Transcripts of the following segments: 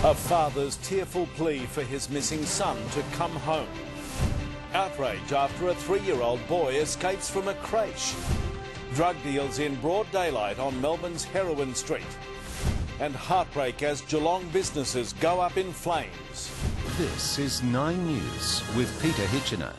A father's tearful plea for his missing son to come home. Outrage after a 3-year-old boy escapes from a creche. Drug deals in broad daylight on Melbourne's Heroin Street. And heartbreak as Geelong businesses go up in flames. This is 9 News with Peter Hitchener.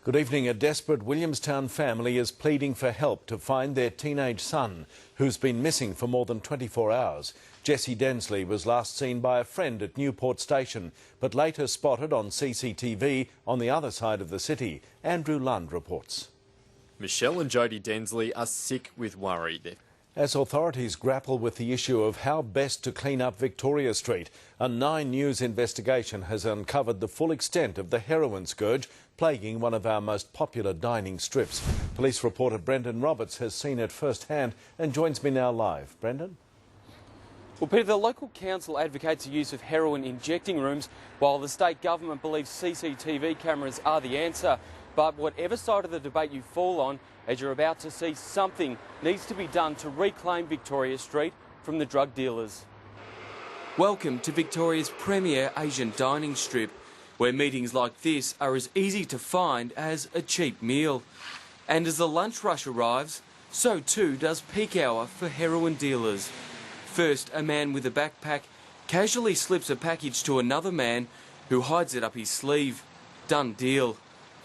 Good evening. A desperate Williamstown family is pleading for help to find their teenage son, who's been missing for more than 24 hours. Jesse Densley was last seen by a friend at Newport Station, but later spotted on CCTV on the other side of the city. Andrew Lund reports. Michelle and Jodie Densley are sick with worry. As authorities grapple with the issue of how best to clean up Victoria Street, a 9 News investigation has uncovered the full extent of the heroin scourge plaguing one of our most popular dining strips. Police reporter Brendan Roberts has seen it firsthand and joins me now live. Brendan? Well, Peter, the local council advocates the use of heroin injecting rooms, while the state government believes CCTV cameras are the answer. But whatever side of the debate you fall on, as you're about to see, something needs to be done to reclaim Victoria Street from the drug dealers. Welcome to Victoria's premier Asian dining strip, where meetings like this are as easy to find as a cheap meal. And as the lunch rush arrives, so too does peak hour for heroin dealers. First, a man with a backpack casually slips a package to another man who hides it up his sleeve. Done deal.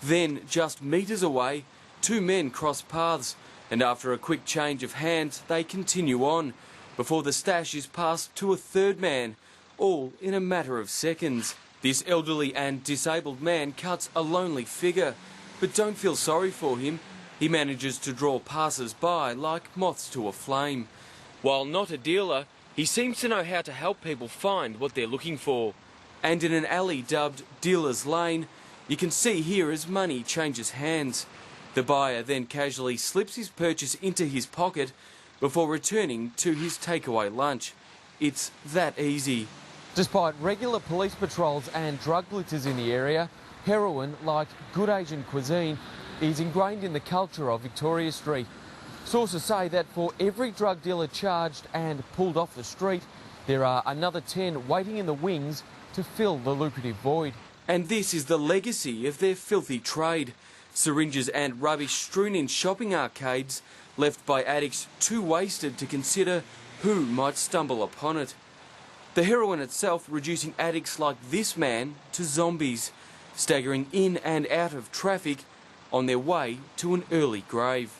Then, just metres away, 2 men cross paths, and after a quick change of hands, they continue on, before the stash is passed to a third man, all in a matter of seconds. This elderly and disabled man cuts a lonely figure, but don't feel sorry for him. He manages to draw passers-by like moths to a flame. While not a dealer, he seems to know how to help people find what they're looking for. And in an alley dubbed Dealer's Lane, you can see here as money changes hands. The buyer then casually slips his purchase into his pocket before returning to his takeaway lunch. It's that easy. Despite regular police patrols and drug blitzes in the area, heroin, like good Asian cuisine, is ingrained in the culture of Victoria Street. Sources say that for every drug dealer charged and pulled off the street, there are another 10 waiting in the wings to fill the lucrative void. And this is the legacy of their filthy trade. Syringes and rubbish strewn in shopping arcades, left by addicts too wasted to consider who might stumble upon it. The heroin itself reducing addicts like this man to zombies, staggering in and out of traffic on their way to an early grave.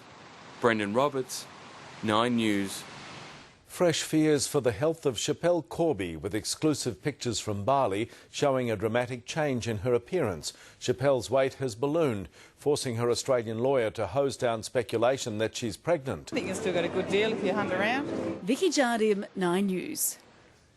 Brendan Roberts, 9 News. Fresh fears for the health of Schapelle Corby, with exclusive pictures from Bali showing a dramatic change in her appearance. Schapelle's weight has ballooned, forcing her Australian lawyer to hose down speculation that she's pregnant. I think you've still got a good deal if you hunt around. Vicky Jardim, 9 News.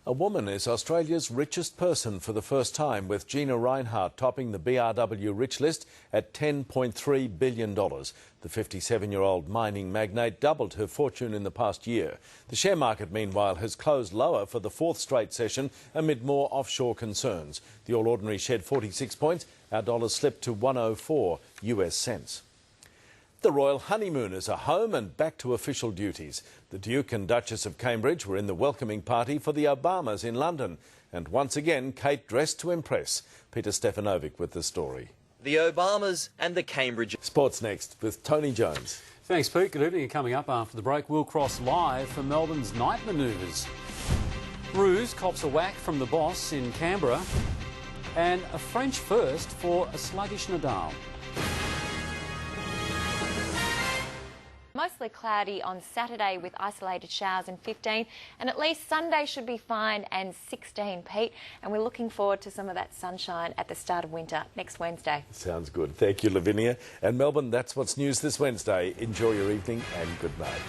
A woman is Australia's richest person for the first time, with Gina Rinehart topping the BRW rich list at $10.3 billion. The 57-year-old mining magnate doubled her fortune in the past year. The share market, meanwhile, has closed lower for the 4th straight session amid more offshore concerns. The All Ordinary shed 46 points. Our dollar slipped to 104 US cents. The royal honeymooners are home and back to official duties. The Duke and Duchess of Cambridge were in the welcoming party for the Obamas in London. And once again, Kate dressed to impress. Peter Stefanovic with the story. The Obamas and the Cambridge. Sports next with Tony Jones. Thanks, Pete. Good evening. Coming up after the break, we'll cross live for Melbourne's night manoeuvres. Ruse cops a whack from the boss in Canberra. And a French first for a sluggish Nadal. Mostly cloudy on Saturday with isolated showers and 15, and at least Sunday should be fine and 16, Pete. And we're looking forward to some of that sunshine at the start of winter next Wednesday. Sounds good. Thank you, Lavinia. And Melbourne, that's what's news this Wednesday. Enjoy your evening and good night.